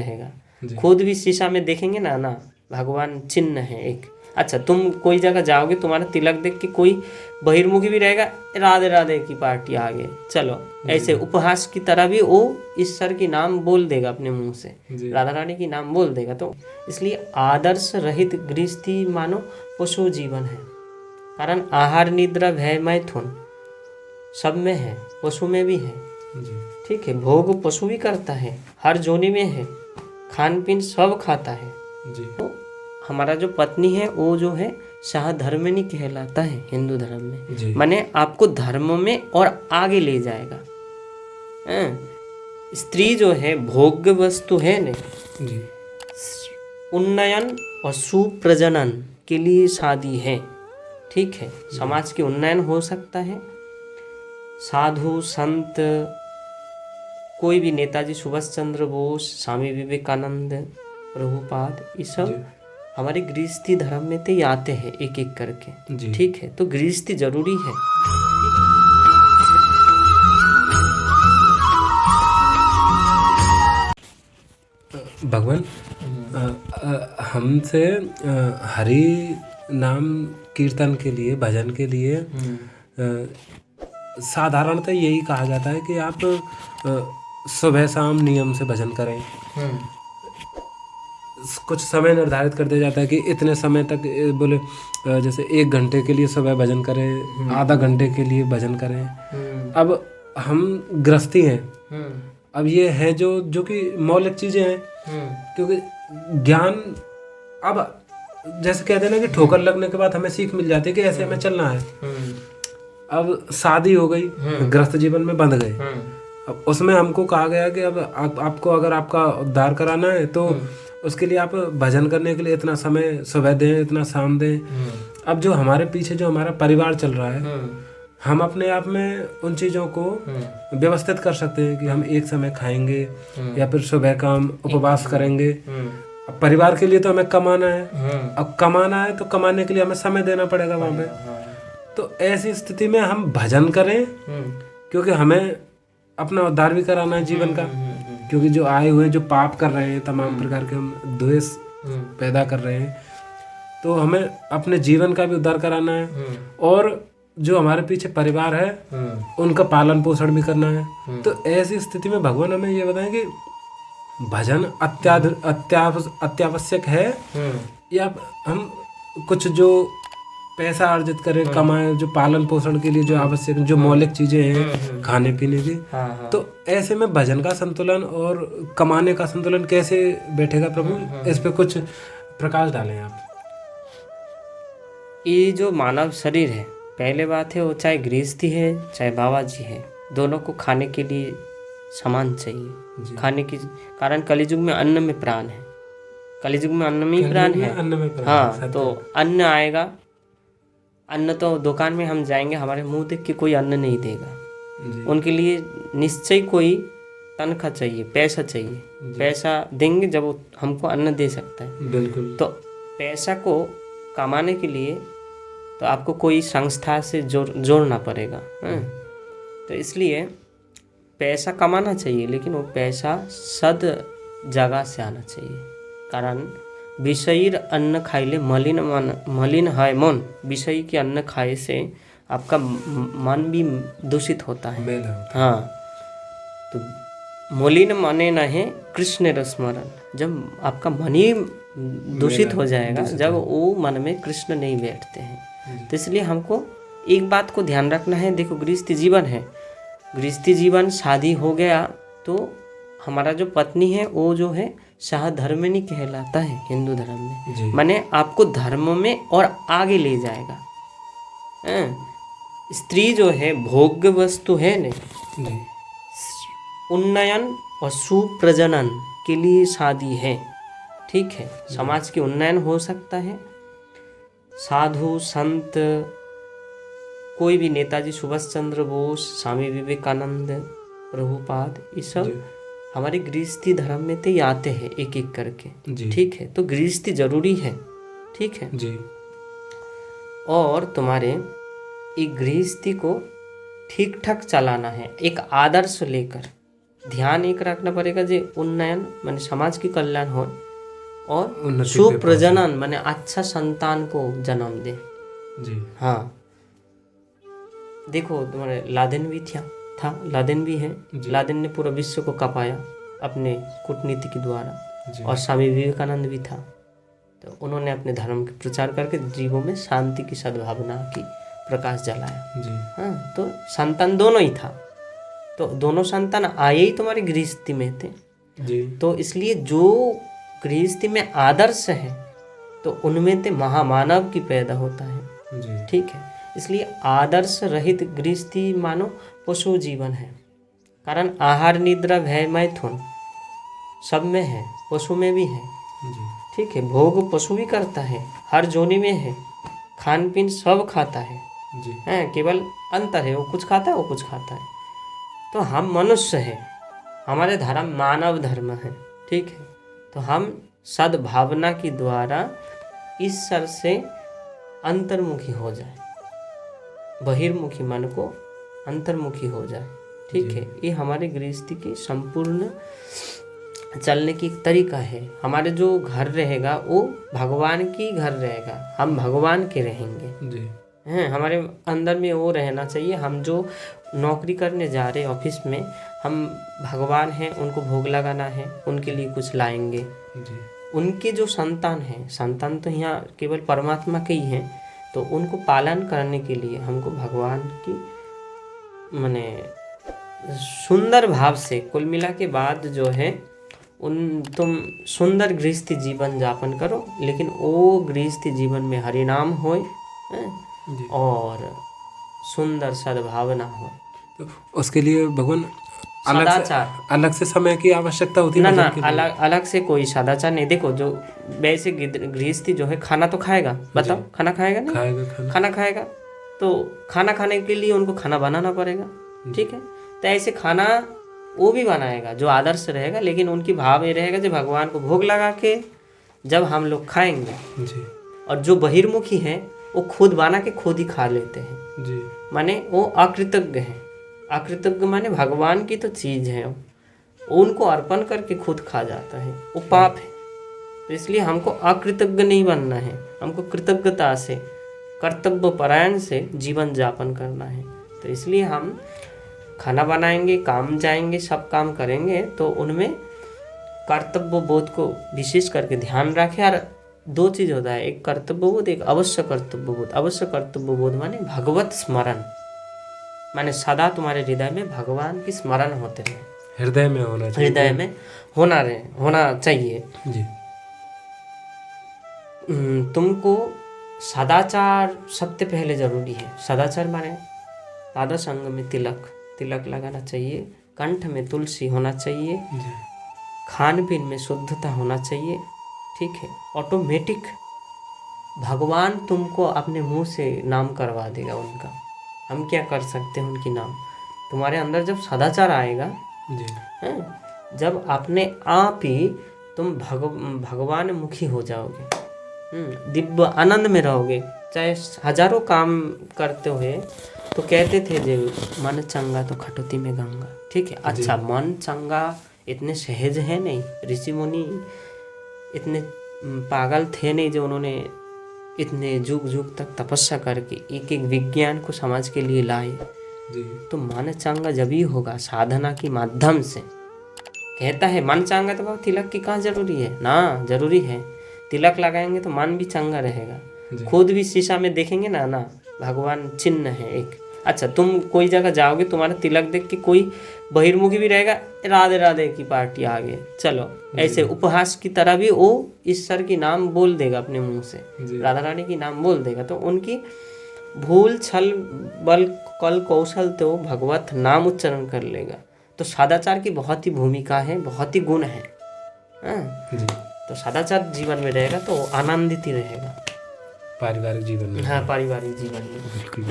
रहेगा। खुद भी शीशा में देखेंगे ना ना भगवान चिन्ह है एक। अच्छा, तुम कोई जगह जाओगे, तुम्हारा तिलक देख के कोई बहिर्मुखी भी रहेगा, राधे राधे की पार्टी आ गई, चलो, ऐसे उपहास की तरह भी वो ईश्वर की नाम बोल देगा अपने मुंह से, राधा रानी की नाम बोल देगा। तो इसलिए आदर्श रहित गृहस्थी मानो पशु जीवन है। कारण आहार निद्रा भय मैथुन सब में है, पशु में भी है। ठीक है, भोग पशु भी करता है, हर जोनी में है, खान पीन सब खाता है। तो हमारा जो पत्नी है वो जो है सहधर्मिणी कहलाता है हिंदू धर्म में, माने आपको धर्म में और आगे ले जाएगा। स्त्री जो है भोग्य वस्तु है न, उन्नयन और सुप्रजनन के लिए शादी है। ठीक है, समाज के उन्नयन हो सकता है। साधु संत, कोई भी नेताजी सुभाष चंद्र बोस, स्वामी विवेकानंद, प्रभुपाद, ये सब हमारे गृहस्थी धर्म में तो आते हैं एक एक करके। ठीक है, तो गृहस्थी जरूरी है। भगवान हमसे हरि नाम कीर्तन के लिए, भजन के लिए साधारणतः यही कहा जाता है कि आप सुबह शाम नियम से भजन करें। कुछ समय निर्धारित कर दिया जाता है कि इतने समय तक, बोले जैसे 1 घंटे के लिए सुबह भजन करें, आधा घंटे के लिए भजन करें। अब हम गृहस्थी हैं, अब ये है जो कि मौलिक चीजें हैं, क्योंकि ज्ञान, अब जैसे कहते हैं ना कि ठोकर लगने के बाद हमें सीख मिल जाती है कि ऐसे हमें चलना है। अब शादी हो गई, गृहस्थ जीवन में बंध गए, अब उसमें हमको कहा गया कि अब आपको अगर आपका उद्धार कराना है तो उसके लिए आप भजन करने के लिए इतना समय सुबह दें, इतना शाम दें। अब जो हमारे पीछे जो हमारा परिवार चल रहा है, हम अपने आप में उन चीज़ों को व्यवस्थित कर सकते हैं कि हम एक समय खाएंगे या फिर सुबह का हम उपवास करेंगे। अब परिवार के लिए तो हमें कमाना है, अब कमाना है तो कमाने के लिए हमें समय देना पड़ेगा वहाँ पे। तो ऐसी स्थिति में हम भजन करें, क्योंकि हमें अपना उद्धार भी कराना है जीवन का। क्योंकि जो आए हुए जो पाप कर रहे हैं, तमाम प्रकार के हम द्वेष पैदा कर रहे हैं, तो हमें अपने जीवन का भी उद्धार कराना है और जो हमारे पीछे परिवार है उनका पालन पोषण भी करना है। तो ऐसी स्थिति में भगवान हमें ये बताएं कि भजन अत्यावश्यक है, या हम कुछ जो पैसा अर्जित करें, कमाएं, जो पालन पोषण के लिए जो आवश्यक, जो मौलिक चीजें हैं खाने पीने की। तो ऐसे में भजन का संतुलन और कमाने का संतुलन कैसे बैठेगा प्रभु? इस पे कुछ प्रकाश डालें आप। ये जो मानव शरीर है, पहले बात है वो चाहे गृहस्थी है चाहे बाबा जी है, दोनों को खाने के लिए सामान चाहिए। खाने की कारण कलियुग में अन्न में प्राण है, कलियुग में अन्न में ही प्राण है। हाँ, तो अन्न आएगा, अन्न तो दुकान में हम जाएंगे, हमारे मुंह देख के कोई अन्न नहीं देगा। उनके लिए निश्चय कोई तनख्वाह चाहिए, पैसा चाहिए, पैसा देंगे जब वो हमको अन्न दे सकता है। बिल्कुल। तो पैसा को कमाने के लिए तो आपको कोई संस्था से जोड़ना पड़ेगा। तो इसलिए पैसा कमाना चाहिए, लेकिन वो पैसा सद जगह से आना चाहिए। कारण विषयी अन्न खाइले मलिन है मन, विषयी के अन्न खाए से आपका मन भी दूषित होता है। हाँ, तो मलिन मने न है कृष्ण रस्मरण। जब आपका मन ही दूषित हो जाएगा, जब वो मन में कृष्ण नहीं बैठते हैं। तो इसलिए हमको एक बात को ध्यान रखना है। देखो, गृहस्थी जीवन है, गृहस्थी जीवन, शादी हो गया तो हमारा जो पत्नी है वो जो है सहधर्मिणी कहलाता है हिंदू धर्म में, माने आपको धर्म में और आगे ले जाएगा। स्त्री जो है भोग्य वस्तु है न, उन्नयन और सुप्रजनन के लिए शादी है। ठीक है, समाज के उन्नयन हो सकता है। साधु संत, कोई भी नेताजी सुभाष चंद्र बोस, स्वामी विवेकानंद, प्रभुपाद, ये सब हमारे गृहस्थी धर्म में तो आते हैं एक एक करके। ठीक है, तो गृहस्थी जरूरी है। ठीक है जी। और तुम्हारे एक गृहस्थी को ठीक ठाक चलाना है, एक आदर्श लेकर ध्यान एक रखना पड़ेगा जे उन्नयन माने समाज की कल्याण हो और उन्नति पे सुप्रजनन माने अच्छा संतान को जन्म दे। जी हाँ देखो तुम्हारे लादेन भी था लादेन भी है। जी। लादेन ने पूरा विश्व को कपाया अपने कूटनीति के द्वारा। जी और स्वामी विवेकानंद भी था, तो उन्होंने अपने धर्म के प्रचार करके जीवों में शांति की सद्भावना की प्रकाश जलाया। जी हाँ तो संतान दोनों ही था, तो दोनों संतान आए ही तुम्हारी गृहस्थी में थे। जी तो इसलिए जो गृहस्थी में आदर्श है तो उनमें ते महामानव की पैदा होता है। जी ठीक है, इसलिए आदर्श रहित गृहस्थी मानो पशु जीवन है। कारण आहार निद्रा भय मैथुन सब में है, पशु में भी है। जी ठीक है, भोग पशु भी करता है, हर जोनी में है, खान पीन सब खाता है। जी केवल अंतर है, वो कुछ खाता है वो कुछ खाता है। तो हम मनुष्य हैं, हमारे धर्म मानव धर्म है। ठीक है, तो हम सद्भावना के द्वारा ईश्वर से अंतर्मुखी हो जाए, बहिर्मुखी मन को अंतर्मुखी हो जाए। ठीक है, ये हमारे गृहस्थी की संपूर्ण चलने की एक तरीका है। हमारे जो घर रहेगा वो भगवान की घर रहेगा, हम भगवान के रहेंगे। जी हैं, हमारे अंदर में वो रहना चाहिए। हम जो नौकरी करने जा रहे ऑफिस में, हम भगवान हैं, उनको भोग लगाना है, उनके लिए कुछ लाएंगे। जी उनके जो संतान हैं, संतान तो यहाँ केवल परमात्मा के ही हैं, तो उनको पालन करने के लिए हमको भगवान की माने सुंदर भाव से कुल मिला के बाद जो है तुम सुंदर गृहस्थी जीवन यापन करो, लेकिन वो गृहस्थी जीवन में हरिनाम होए जी। और सुंदर सद्भावना हो। तो उसके लिए भगवान अलग सदाचार अलग से समय की आवश्यकता होती ना है ना, भजन के लिए? अलग अलग से कोई सदाचार नहीं। देखो जो वैसे गृहस्थी जो है खाना तो खाएगा, बताओ खाना खाएगा नहीं? खाएगा खाना। खाना खाएगा, तो खाना खाने के लिए उनको खाना बनाना पड़ेगा। ठीक है, तो ऐसे खाना वो भी बनाएगा जो आदर्श रहेगा, लेकिन उनकी भाव ये रहेगा जो भगवान को भोग लगा के जब हम लोग खाएंगे। जी और जो बहिर्मुखी हैं वो खुद बना के खुद ही खा लेते हैं, जी माने वो अकृतज्ञ हैं। अकृतज्ञ माने भगवान की तो चीज़ है, उनको अर्पण करके खुद खा जाता है, वो पाप है। तो इसलिए हमको अकृतज्ञ नहीं बनना है, हमको कृतज्ञता से कर्तव्य परायण से जीवन यापन करना है। तो इसलिए हम खाना बनाएंगे, काम जाएंगे, सब काम करेंगे, तो उनमें कर्तव्य बोध को विशेष करके ध्यान रखें। और दो चीज़ होता है, एक कर्तव्य बोध, एक अवश्य कर्तव्य बोध। अवश्य कर्तव्य बोध माने भगवत स्मरण, माने सदा तुम्हारे हृदय में भगवान की स्मरण होते रहे, हृदय में होना चाहिए। हृदय में होना चाहिए। जी तुमको सदाचार सबसे पहले जरूरी है। सदाचार माने सादा संग में तिलक लगाना चाहिए, कंठ में तुलसी होना चाहिए, जी खान पीन में शुद्धता होना चाहिए। ठीक है, ऑटोमेटिक भगवान तुमको अपने मुंह से नाम करवा देगा उनका। हम क्या कर सकते हैं उनकी नाम? तुम्हारे अंदर जब सदाचार आएगा, जी हैं, जब अपने आप ही तुम भगवान मुखी हो जाओगे, दिव्य आनंद में रहोगे। चाहे हजारों काम करते हुए तो कहते थे जे मन चंगा तो खटोती में गंगा। ठीक है, अच्छा मन चंगा इतने सहज है नहीं, ऋषि मुनि इतने पागल थे नहीं जो उन्होंने इतने युग युग तक तपस्या करके एक एक विज्ञान को समाज के लिए लाए। जी तो मन चंगा जब ही होगा साधना के माध्यम से। कहता है मन चंगा तो बाबा तिलक की कहाँ जरूरी है ना, जरूरी है। तिलक लगाएंगे तो मन भी चंगा रहेगा। खुद भी शीशा में देखेंगे ना भगवान चिन्ह है एक। अच्छा, तुम कोई जगह जाओगे, तुम्हारा तिलक देख के कोई बहिर्मुखी भी रहेगा, राधे राधे की पार्टी आ गई, चलो, ऐसे उपहास की तरह भी वो ईश्वर की नाम बोल देगा अपने मुंह से, राधा रानी की नाम बोल देगा। तो उनकी भूल छल बल कल कौशल तो भगवत नाम उच्चारण कर लेगा। तो सदाचार की बहुत ही भूमिका है, बहुत ही गुण है। तो सदाचार जीवन में रहेगा तो आनंदित ही रहेगा, पारिवारिक जीवन में। हाँ, पारिवारिक जीवन में। बिल्कुल।